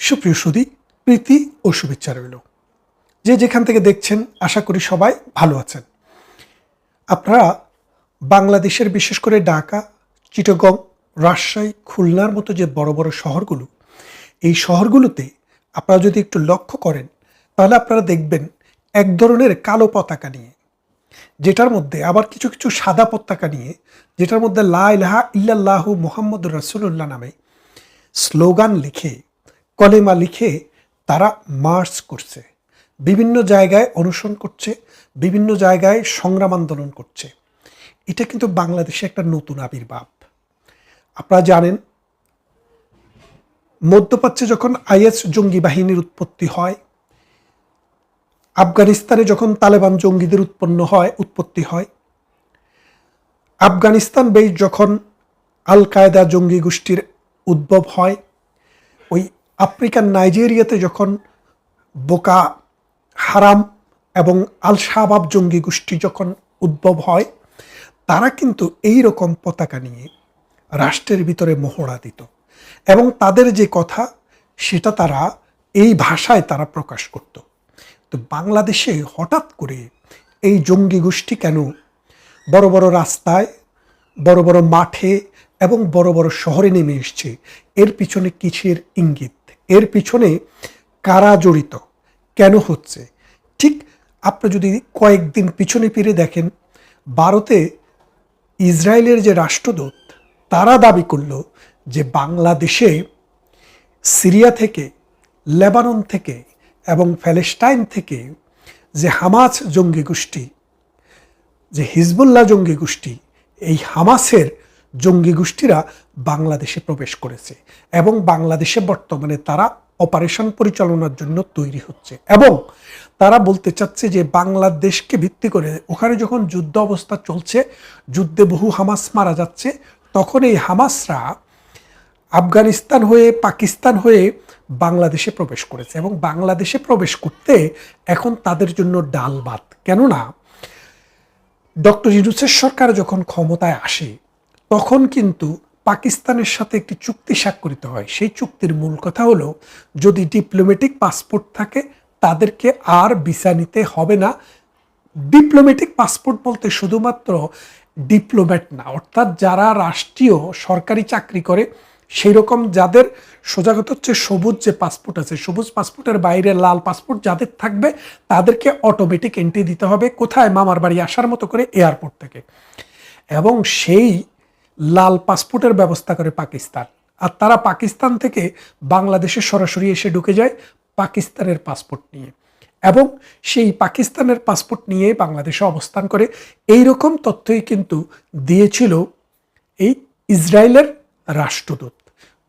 সুপ্রিয় সুধী, প্রীতি ও শুভেচ্ছা রইল। যে যেখান থেকে দেখছেন আশা করি সবাই ভালো আছেন। আপনারা বাংলাদেশের বিশেষ করে ঢাকা, চিটাগং, রাজশাহী, খুলনার মতো যে বড় বড় শহরগুলো, এই শহরগুলোতে আপনারা যদি একটু লক্ষ্য করেন তাহলে আপনারা দেখবেন এক ধরনের কালো পতাকা নিয়ে, যেটার মধ্যে আবার কিছু কিছু সাদা পতাকা নিয়ে, যেটার মধ্যে লা ইলাহা ইল্লাল্লাহু মুহাম্মাদুর রাসূলুল্লাহ নামে স্লোগান লিখে, কলেমা লিখে তারা মার্চ করছে, বিভিন্ন জায়গায় অনুসরণ করছে, বিভিন্ন জায়গায় সংগ্রাম আন্দোলন করছে। এটা কিন্তু বাংলাদেশে একটা নতুন আবির্ভাব। আপনারা জানেন, মধ্যপ্রাচ্যে যখন আইএস জঙ্গি বাহিনীর উৎপত্তি হয়, আফগানিস্তানে যখন তালেবান জঙ্গিদের উৎপত্তি হয়, আফগানিস্তান বেশ যখন আল কায়দা জঙ্গি গোষ্ঠীর উদ্ভব হয়, ওই আফ্রিকার নাইজেরিয়াতে যখন বোকা হারাম এবং আল শাবাব জঙ্গি গোষ্ঠী যখন উদ্ভব হয়, তারা কিন্তু এই রকম পতাকা নিয়ে রাষ্ট্রের ভিতরে মহড়া দিত এবং তাদের যে কথা সেটা তারা এই ভাষায় তারা প্রকাশ করত। তো বাংলাদেশে হঠাৎ করে এই জঙ্গি গোষ্ঠী কেন বড় বড় রাস্তায়, বড় বড় মাঠে এবং বড় বড় শহরে নেমে এসছে? এর পিছনে কিসের ইঙ্গিত? এর পিছনে কারা জড়িত? কেন হচ্ছে? ঠিক আপনি যদি কয়েকদিন পিছনে ফিরে দেখেন, ভারতে ইসরায়েলের যে রাষ্ট্রদূত, তারা দাবি করল যে বাংলাদেশে সিরিয়া থেকে, লেবানন থেকে এবং প্যালেস্টাইন থেকে যে হামাস জঙ্গি গোষ্ঠী, যে হিজবুল্লাহ জঙ্গি গোষ্ঠী, এই হামাসের জঙ্গি গোষ্ঠীরা বাংলাদেশে প্রবেশ করেছে এবং বাংলাদেশে বর্তমানে তারা অপারেশন পরিচালনার জন্য তৈরি হচ্ছে এবং তারা বলতে চাচ্ছে যে বাংলাদেশকে ভিত্তি করে ওখানে যখন যুদ্ধ অবস্থা চলছে, যুদ্ধে বহু হামাস মারা যাচ্ছে, তখন এই হামাসরা আফগানিস্তান হয়ে, পাকিস্তান হয়ে বাংলাদেশে প্রবেশ করেছে এবং বাংলাদেশে প্রবেশ করতে এখন তাদের জন্য ডাল ভাত। কেননা ডক্টর ইউনূসের সরকার যখন ক্ষমতায় আসে তখন কিন্তু পাকিস্তানের সাথে একটি চুক্তি স্বাক্ষরিত হয়। সেই চুক্তির মূল কথা হলো, যদি ডিপ্লোম্যাটিক পাসপোর্ট থাকে তাদেরকে আর ভিসা নিতে হবে না। ডিপ্লোম্যাটিক পাসপোর্ট বলতে শুধুমাত্র ডিপ্লোম্যাট না, অর্থাৎ যারা রাষ্ট্রীয় সরকারি চাকরি করে সেই রকম যাদের সোজাগত হচ্ছে সবুজ যে পাসপোর্ট আছে, সবুজ পাসপোর্টের বাইরে লাল পাসপোর্ট যাদের থাকবে তাদেরকে অটোমেটিক এন্ট্রি দিতে হবে। কোথায়? মামার বাড়ি আসার মতো করে এয়ারপোর্ট থেকে। এবং সেই লাল পাসপোর্টের ব্যবস্থা করে পাকিস্তান, আর তারা পাকিস্তান থেকে বাংলাদেশে সরাসরি এসে ঢুকে যায় পাকিস্তানের পাসপোর্ট নিয়ে এবং সেই পাকিস্তানের পাসপোর্ট নিয়ে বাংলাদেশে অবস্থান করে। এই রকম তথ্যই কিন্তু দিয়েছিল এই ইসরায়েলের রাষ্ট্রদূত।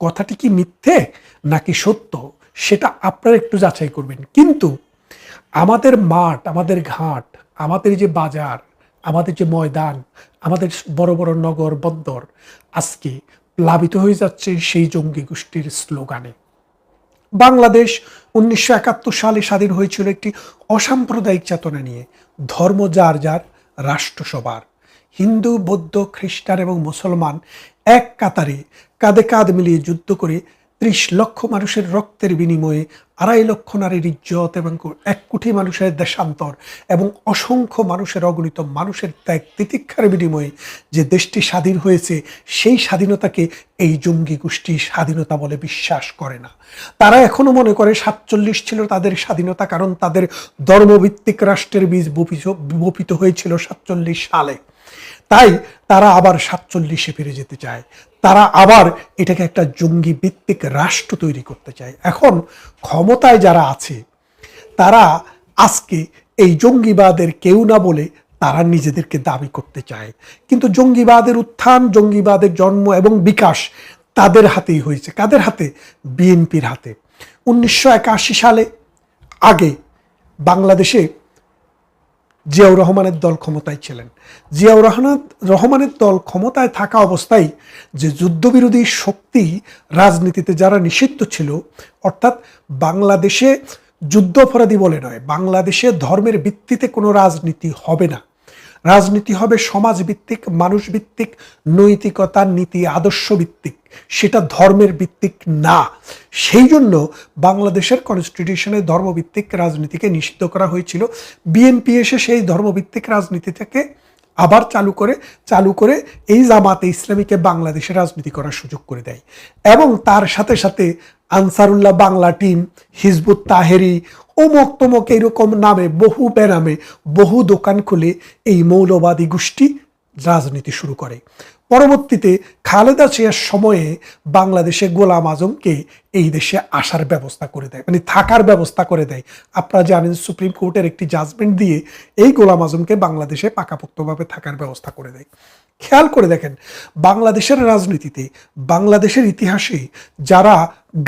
কথাটি কি মিথ্যে নাকি সত্য সেটা আপনারা একটু যাচাই করবেন। কিন্তু আমাদের মাঠ, আমাদের ঘাট, আমাদের যে বাজার, আমাদের যে ময়দান, আমাদের বড় বড় নগর বন্দর আজকে প্লাবিত হয়ে যাচ্ছে সেই জঙ্গি গোষ্ঠীর স্লোগানে। বাংলাদেশ 1971 সালে স্বাধীন হয়েছিল একটি অসাম্প্রদায়িক চেতনা নিয়ে। ধর্ম যার যার, রাষ্ট্র সবার। হিন্দু, বৌদ্ধ, খ্রিস্টান এবং মুসলমান এক কাতারে কাঁধে কাঁধ মিলিয়ে যুদ্ধ করে 30 লক্ষ মানুষের রক্তের বিনিময়ে 2.5 লক্ষ নারীর ইজ্জত এবং 1 কোটি মানুষের দেশান্তর এবং অসংখ্য মানুষের, অগণিত মানুষের ত্যাগ তিতিক্ষার বিনিময়ে যে দেশটি স্বাধীন হয়েছে, সেই স্বাধীনতাকে এই জঙ্গি গোষ্ঠী স্বাধীনতা বলে বিশ্বাস করে না। তারা এখনো মনে করে 47 ছিল তাদের স্বাধীনতা, কারণ তাদের ধর্মভিত্তিক রাষ্ট্রের বীজ বপিত হয়েছিল 47 সালে। তাই তারা আবার 47-এ ফিরে যেতে চায়। তারা আবার এটাকে একটা জঙ্গি ভিত্তিক রাষ্ট্র তৈরি করতে চায়। এখন ক্ষমতায় যারা আছে তারা আজকে এই জঙ্গিবাদের কেউ না বলে তারা নিজেদেরকে দাবি করতে চায়। কিন্তু জঙ্গিবাদের উত্থান, জঙ্গিবাদের জন্ম এবং বিকাশ তাদের হাতেই হয়েছে। কাদের হাতে? বিএনপির হাতে। 1981 সালে আগে বাংলাদেশে জিয়াউর রহমানের দল ক্ষমতায় ছিলেন। জিয়াউর রহমানের দল ক্ষমতায় থাকা অবস্থায় যে যুদ্ধবিরোধী শক্তি রাজনীতিতে যারা নিষিদ্ধ ছিল, অর্থাৎ বাংলাদেশে যুদ্ধ অপরাধী বলে নয়, বাংলাদেশে ধর্মের ভিত্তিতে কোনো রাজনীতি হবে না, রাজনীতি হবে সমাজভিত্তিক, মানুষভিত্তিক, নৈতিকতা, নীতি, আদর্শ ভিত্তিক, সেটা ধর্মের ভিত্তিক না। সেই জন্য বাংলাদেশের কনস্টিটিউশনে ধর্মভিত্তিক রাজনীতিকে নিষিদ্ধ করা হয়েছিল। বিএনপি এসে সেই ধর্মভিত্তিক রাজনীতিটাকে আবার চালু করে এই জামাতে ইসলামীকে বাংলাদেশে রাজনীতি করার সুযোগ করে দেয়। এবং তার সাথে সাথে আনসারুল্লাহ বাংলা টিম, হিজবুত তাহেরি, অমুক তমক এরকম নামে বহু বেনামে বহু দোকান খুলে এই মৌলবাদী গোষ্ঠী রাজনীতি শুরু করে। পরবর্তীতে খালেদা জিয়ার সময়ে বাংলাদেশে গোলাম আজমকে এই দেশে আসার ব্যবস্থা করে দেয়, মানে থাকার ব্যবস্থা করে দেয়। আপনারা জানেন সুপ্রিম কোর্টের একটি জাজমেন্ট দিয়ে এই গোলাম আজমকে বাংলাদেশে পাকাপোক্তভাবে থাকার ব্যবস্থা করে দেয়। খেয়াল করে দেখেন, বাংলাদেশের রাজনীতিতে, বাংলাদেশের ইতিহাসে যারা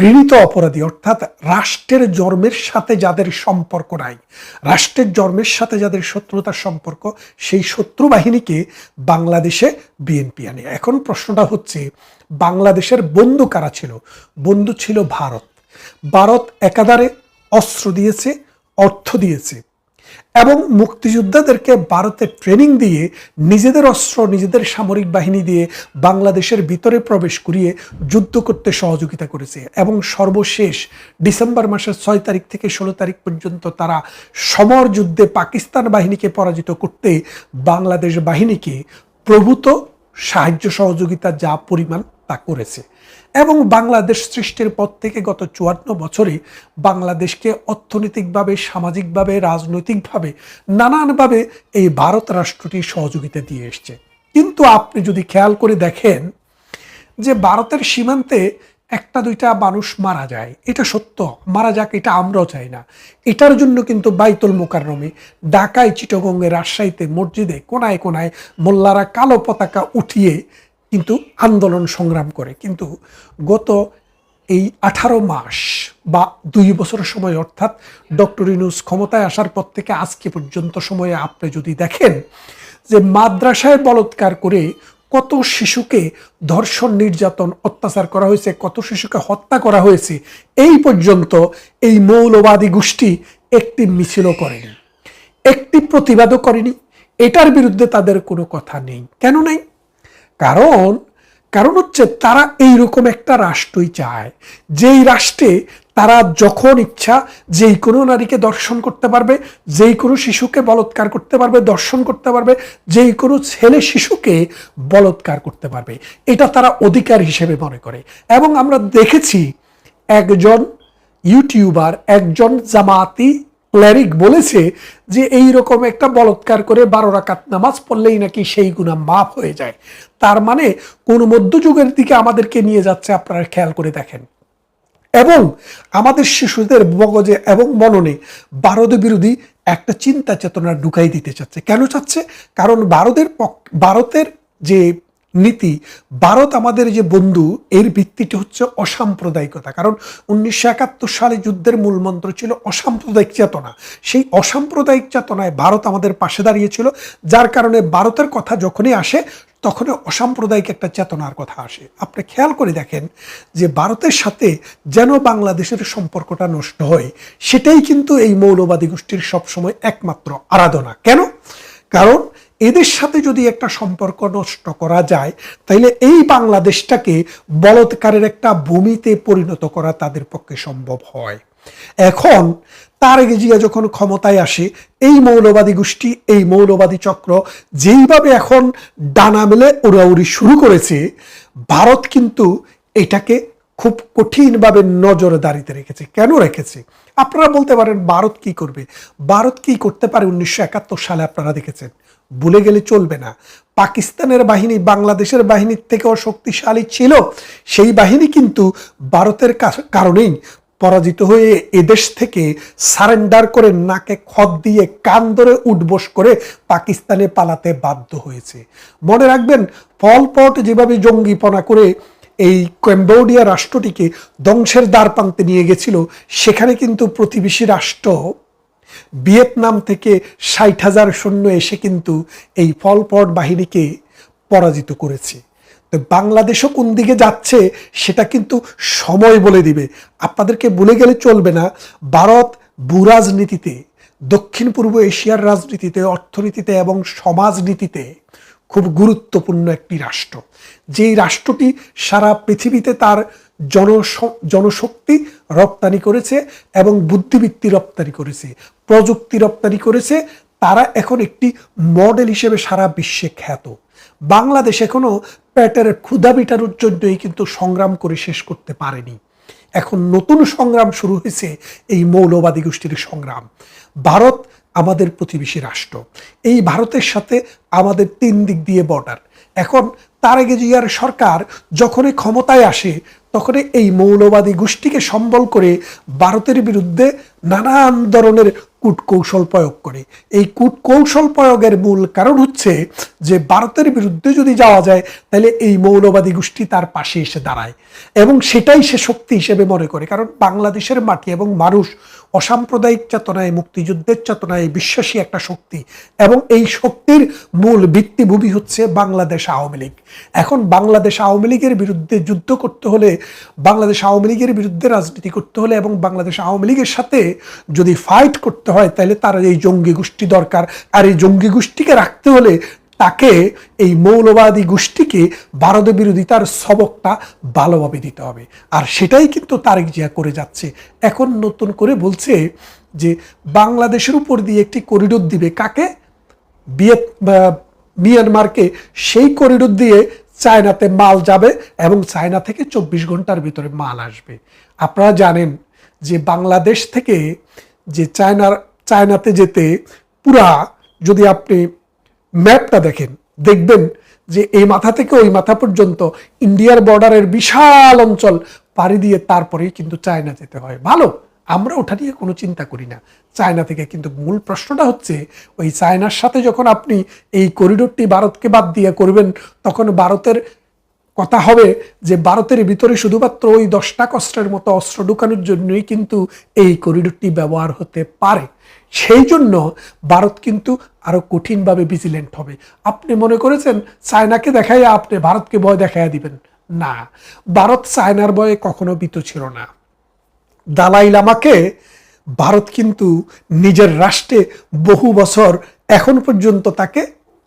ঘৃণিত অপরাধী, অর্থাৎ রাষ্ট্রের জন্মের সাথে যাদের সম্পর্ক নাই, রাষ্ট্রের জন্মের সাথে যাদের শত্রুতার সম্পর্ক, সেই শত্রু বাহিনীকে বাংলাদেশে বিএনপি আনে। এখন প্রশ্নটা হচ্ছে, বাংলাদেশের বন্ধু কারা ছিল? বন্ধু ছিল ভারত। ভারত একাধারে অস্ত্র দিয়েছে, অর্থ দিয়েছে এবং মুক্তিযোদ্ধাদেরকে ভারতে ট্রেনিং দিয়ে, নিজেদের অস্ত্র, নিজেদের সামরিক বাহিনী দিয়ে বাংলাদেশের ভিতরে প্রবেশ করিয়ে যুদ্ধ করতে সহযোগিতা করেছে। এবং সর্বশেষ ডিসেম্বর মাসের 6 তারিখ থেকে 16 তারিখ পর্যন্ত তারা সমর যুদ্ধে পাকিস্তান বাহিনীকে পরাজিত করতে বাংলাদেশ বাহিনীকে প্রভূত সাহায্য সহযোগিতা যা পরিমাণ তা করেছে। এবং বাংলাদেশ সৃষ্টির পর থেকে গত 54 বছরে বাংলাদেশকে অর্থনৈতিকভাবে, সামাজিকভাবে, রাজনৈতিকভাবে নানানভাবে এই ভারত রাষ্ট্রটি সহযোগিতা দিয়ে এসছে। কিন্তু আপনি যদি খেয়াল করে দেখেন যে ভারতের সীমান্তে একটা দুইটা মানুষ মারা যায়, এটা সত্য, মারা যাক, এটা আমরাও চাই না। এটার জন্য কিন্তু বাইতুল মোকাররমে, ঢাকায়, চিটাগংয়ে, রাজশাহীতে, মসজিদে কোনায় কোনায় মোল্লারা কালো পতাকা উঠিয়ে কিন্তু আন্দোলন সংগ্রাম করে। কিন্তু গত এই 18 মাস বা 2 বছর সময়, অর্থাৎ ডক্টর ইউনূস ক্ষমতায় আসার পর থেকে আজকে পর্যন্ত সময়ে আপনি যদি দেখেন যে মাদ্রাসায় বলাৎকার করে কত শিশুকে ধর্ষণ, নির্যাতন, অত্যাচার করা হয়েছে, কত শিশুকে হত্যা করা হয়েছে, এই পর্যন্ত এই মৌলবাদী গোষ্ঠী একটি মিছিলও করেনি, একটি প্রতিবাদও করেনি। এটার বিরুদ্ধে তাদের কোনো কথা নেই। কেন নেই? কারণ হচ্ছে তারা এইরকম একটা রাষ্ট্রই চায়, যেই রাষ্ট্রে তারা যখন ইচ্ছা যেই কোনো নারীকে দর্শন করতে পারবে, যেই কোনো শিশুকে বলাৎকার করতে পারবে, দর্শন করতে পারবে, যেই কোনো ছেলে শিশুকে বলাৎকার করতে পারবে। এটা তারা অধিকার হিসেবে মনে করে। এবং আমরা দেখেছি একজন ইউটিউবার, একজন জামাতি ক্লেরিক বলেছে যে এই রকম একটা বলাৎকার করে 12 রাকাত নামাজ পড়লেই নাকি সেই গুনাহ মাফ হয়ে যায়। তার মানে কোন মধ্যযুগের দিকে আমাদেরকে নিয়ে যাচ্ছে, আপনারা খেয়াল করে দেখেন। এবং আমাদের শিশুদের মগজে এবং মননে ভারত বিরোধী একটা চিন্তা চেতনা ঢুকাই দিতে চাচ্ছে। কেন চাচ্ছে? কারণ ভারতের যে নীতি, ভারত আমাদের যে বন্ধু, এর ভিত্তিটি হচ্ছে অসাম্প্রদায়িকতা। কারণ 1971 সালে যুদ্ধের মূল মন্ত্র ছিল অসাম্প্রদায়িক চেতনা। সেই অসাম্প্রদায়িক চেতনায় ভারত আমাদের পাশে দাঁড়িয়েছিল, যার কারণে ভারতের কথা যখনই আসে তখনই অসাম্প্রদায়িক একটা চেতনার কথা আসে। আপনি খেয়াল করে দেখেন যে ভারতের সাথে যেন বাংলাদেশের সম্পর্কটা নষ্ট হয়, সেটাই কিন্তু এই মৌলবাদী গোষ্ঠীর সবসময় একমাত্র আরাধনা। কেন? কারণ এদের সাথে যদি একটা সম্পর্ক নষ্ট করা যায়, তাহলে এই বাংলাদেশটাকে বলৎকারের একটা ভূমিতে পরিণত করা তাদের পক্ষে সম্ভব হয়। এখন তারেক জিয়া যখন ক্ষমতায় আসে, এই মৌলবাদী গোষ্ঠী, এই মৌলবাদী চক্র যেইভাবে এখন ডানা মেলে উড়াউড়ি শুরু করেছে, ভারত কিন্তু এটাকে খুব কঠিনভাবে নজরদারিতে রেখেছে। কেন রেখেছে? আপনারা বলতে পারেন ভারত কি করবে? ভারত কি করতে পারে 1971 সালে আপনারা দেখেছেন। ভুলে গেলে চলবে না, পাকিস্তানের বাহিনী বাংলাদেশের বাহিনীর থেকেও শক্তিশালী ছিল। সেই বাহিনী কিন্তু ভারতের কারণেই পরাজিত হয়ে এদেশ থেকে সারেন্ডার করে, নাকে খত দিয়ে, কান ধরে উঠবোস করে পাকিস্তানে পালাতে বাধ্য হয়েছে। মনে রাখবেন, পল পট যেভাবে জঙ্গিপনা করে এই কম্বোডিয়া রাষ্ট্রটিকে ধ্বংসের দ্বারপ্রান্তে নিয়ে গেছিল, সেখানে কিন্তু প্রতিবেশী রাষ্ট্র ভিয়েতনাম থেকে 60,000 সৈন্য এসে কিন্তু এই পল পট বাহিনীকে পরাজিত করেছে। তো বাংলাদেশও কোন দিকে যাচ্ছে সেটা কিন্তু সময় বলে দিবে। আপনাদেরকে ভুলে গেলে চলবে না, ভারত ভূরাজনীতিতে দক্ষিণ পূর্ব এশিয়ার রাজনীতিতে, অর্থনীতিতে এবং সমাজনীতিতে খুব গুরুত্বপূর্ণ একটি রাষ্ট্র। যেই রাষ্ট্রটি সারা পৃথিবীতে তার জনশক্তি রপ্তানি করেছে এবং বুদ্ধিবৃত্তি রপ্তানি করেছে, প্রযুক্তি রপ্তানি করেছে, তারা এখন একটি মডেল হিসেবে সারা বিশ্বে খ্যাত। বাংলাদেশ এখনো পেটের ক্ষুধা মেটানোর জন্যই কিন্তু সংগ্রাম করে শেষ করতে পারেনি। এখন নতুন সংগ্রাম শুরু হয়েছে, এই মৌলবাদী গোষ্ঠীর সংগ্রাম। ভারত আমাদের প্রতিবেশী রাষ্ট্র। এই ভারতের সাথে আমাদের 3 দিক দিয়ে বর্ডার। এখন তারেক জিয়ার সরকার যখনই ক্ষমতায় আসে তখনই এই মৌলবাদী গোষ্ঠীকে সম্বল করে ভারতের বিরুদ্ধে নানান ধরনের কূটকৌশল প্রয়োগ করে। এই কূটকৌশল প্রয়োগের মূল কারণ হচ্ছে যে ভারতের বিরুদ্ধে যদি যাওয়া যায় তাহলে এই মৌলবাদী গোষ্ঠী তার পাশে এসে দাঁড়ায় এবং সেটাই সে শক্তি হিসেবে মনে করে। কারণ বাংলাদেশের মাটি এবং মানুষ অসাম্প্রদায়িক চেতনায়, মুক্তিযুদ্ধের চেতনায় বিশ্বাসী একটা শক্তি এবং এই শক্তির মূল ভিত্তিভূমি হচ্ছে বাংলাদেশ আওয়ামী লীগ। এখন বাংলাদেশ আওয়ামী লীগের বিরুদ্ধে যুদ্ধ করতে হলে, বাংলাদেশ আওয়ামী লীগের বিরুদ্ধে রাজনীতি করতে হলে এবং বাংলাদেশ আওয়ামী লীগের সাথে যদি ফাইট করতে হয় তাহলে তার এই জঙ্গি গোষ্ঠী দরকার। আর এই জঙ্গি গোষ্ঠীকে রাখতে হলে তাকে, এই মৌলবাদী গোষ্ঠীকে ভারত বিরোধিতার সবকটা ভালোভাবে দিতে হবে। আর সেটাই কিন্তু তারেক জিয়া করে যাচ্ছে। এখন নতুন করে বলছে যে বাংলাদেশের উপর দিয়ে একটি করিডোর দিবে। কাকে? মিয়ানমারকে। সেই করিডোর দিয়ে চায়নাতে মাল যাবে এবং চায়না থেকে 24 ঘন্টার ভিতরে মাল আসবে। আপনারা জানেন যে বাংলাদেশ থেকে যে চায়নাতে যেতে পুরা, যদি আপনি ম্যাপটা দেখেন, দেখবেন যে এই মাথা থেকে ওই মাথা পর্যন্ত ইন্ডিয়ার বর্ডারের বিশাল অঞ্চল পাড়ি দিয়ে তারপরেই কিন্তু চায়না যেতে হয়। ভালো, আমরা ওটা নিয়ে কোনো চিন্তা করি না চায়না থেকে। কিন্তু মূল প্রশ্নটা হচ্ছে ওই চায়নার সাথে যখন আপনি এই করিডোরটি ভারতকে বাদ দিয়ে করবেন, তখন ভারতের কথা হবে যে ভারতের ভিতরে শুধুমাত্র ওই 10টা অস্ত্রের মতো অস্ত্র ঢুকানোর জন্যই কিন্তু এই করিডোরটি ব্যবহার হতে পারে। সেই জন্য ভারত কিন্তু আরো কঠিনভাবে ভিজিলেন্ট হবে। আপনি মনে করেছেন চায়নাকে দেখাইয়া আপনি ভারতকে ভয় দেখাইয়া দিবেন? না, ভারত চায়নার ভয়ে কখনো ভীত ছিল না। দালাই লামাকে ভারত কিন্তু নিজের রাষ্ট্রে বহু বছর এখন পর্যন্ত তাকে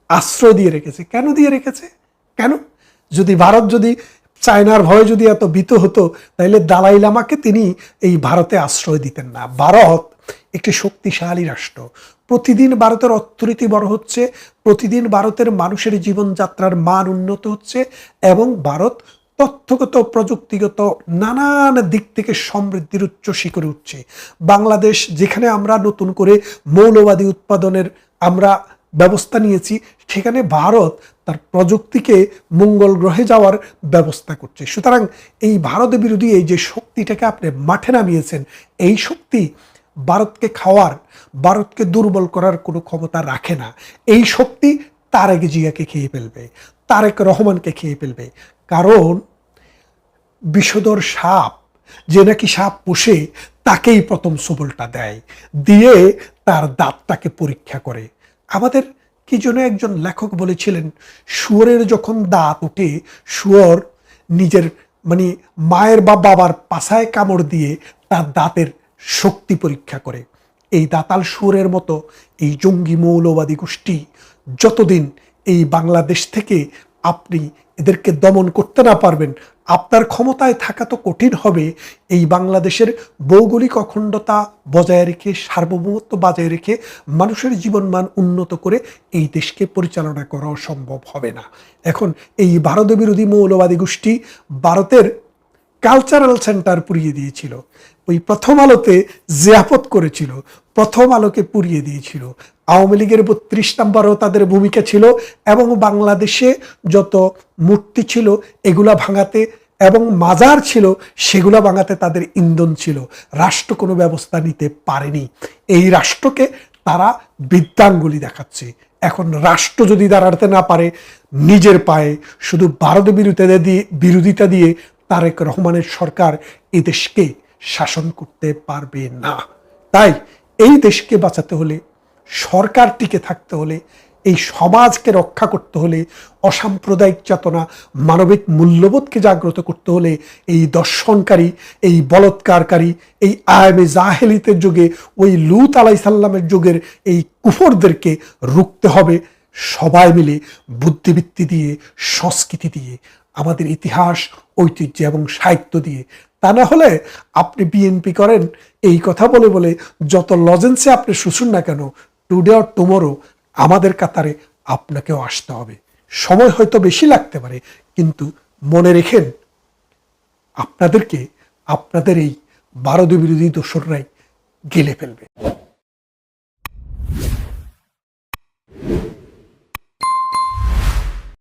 আশ্রয় দিয়ে রেখেছে। কেন দিয়ে রেখেছে? কেন? যদি ভারত যদি চায়নার ভয়ে যদি এত ভীত হতো তাহলে দালাই লামাকে তিনি এই ভারতে আশ্রয় দিতেন না। ভারত একটি শক্তিশালী রাষ্ট্র। প্রতিদিন ভারতের অর্থনীতি বড় হচ্ছে, প্রতিদিন ভারতের মানুষের জীবনযাত্রার মান উন্নত হচ্ছে এবং ভারত তথ্যগত, প্রযুক্তিগত নানান দিক থেকে সমৃদ্ধির উচ্চ শিখরে উঠছে। বাংলাদেশ যেখানে আমরা নতুন করে মৌলবাদী উৎপাদনের আমরা ব্যবস্থা নিয়েছি, সেখানে ভারত তার প্রযুক্তিকে মঙ্গল গ্রহে যাওয়ার ব্যবস্থা করছে। সুতরাং এই ভারত বিরোধী এই যে শক্তিটাকে আপনি মাঠে নামিয়েছেন, এই শক্তি ভারতকে খাওয়ার, ভারতকে দুর্বল করার কোনো ক্ষমতা রাখে না। এই শক্তি তারেক জিয়াকে খেয়ে ফেলবে, তারেক রহমানকে খেয়ে ফেলবে। কারণ বিষধর সাপ, যে নাকি সাপ পোষে, তাকেই প্রথম সবলটা দেয়, দিয়ে তার দাঁতটাকে পরীক্ষা করে। আমাদের কি যেন একজন লেখক বলেছিলেন, শুয়োরের যখন দাঁত ওঠে, শুয়োর নিজের মায়ের বা বাবার পাছায় কামড় দিয়ে তার দাঁতের শক্তি পরীক্ষা করে। এই দাতাল শুয়োরের মতো এই জঙ্গি মৌলবাদী গোষ্ঠী যতদিন এই বাংলাদেশ থেকে আপনি এদেরকে দমন করতে না পারবেন, আপনার ক্ষমতায় থাকা তো কঠিন হবে। এই বাংলাদেশের ভৌগোলিক অখণ্ডতা বজায় রেখে, সার্বভৌমত্ব বজায় রেখে মানুষের জীবনমান উন্নত করে এই দেশকে পরিচালনা করাও সম্ভব হবে না। এখন এই ভারত বিরোধী মৌলবাদী গোষ্ঠী ভারতের কালচারাল সেন্টার পুড়িয়ে দিয়েছিল, ওই প্রথম আলোতে জিয়াফত করেছিল, প্রথম আলোকে পুড়িয়ে দিয়েছিল। আওয়ামী লীগের 32 নম্বরও তাদের ভূমিকা ছিল এবং বাংলাদেশে যত মূর্তি ছিল এগুলা ভাঙাতে এবং মাজার ছিল সেগুলা ভাঙাতে তাদের ইন্ধন ছিল। রাষ্ট্র কোনো ব্যবস্থা নিতে পারেনি। এই রাষ্ট্রকে তারা বৃদ্ধাঙ্গুলি দেখাচ্ছে। এখন রাষ্ট্র যদি দাঁড়াতে না পারে নিজের পায়ে, শুধু ভারত বিরোধিতা দিয়ে তারেক রহমানের সরকার এই দেশকে শাসন করতে পারবে না। তাই এই দেশকে বাঁচাতে হলে, সরকার টিকে থাকতে হলে এই সমাজকে রক্ষা করতে হলে, অসাম্প্রদায়িক চেতনা, মানবিক মূল্যবোধকে জাগ্রত করতে হলে এই দর্শনকারী, এই বলৎকারকারী, এই আয়ামে জাহেলিতের যুগে, ওই লূত আলাইসাল্লামের যুগের এই কুফরদেরকে রুখতে হবে সবাই মিলে, বুদ্ধিবৃত্তি দিয়ে, সংস্কৃতি দিয়ে, আমাদের ইতিহাস, ঐতিহ্য এবং সাহিত্য দিয়ে। তা না হলে আপনি বিএনপি করেন এই কথা বলে বলে যত লজেন্সে আপনি শুশুন না কেন, টুডে অর টুমোরো আমাদের কাতারে আপনাকেও আসতে হবে। সময় হয়তো বেশি লাগতে পারে, কিন্তু মনে রেখেন আপনাদেরকে আপনাদের এই ভারত বিরোধী দোসররাই গেলে ফেলবে।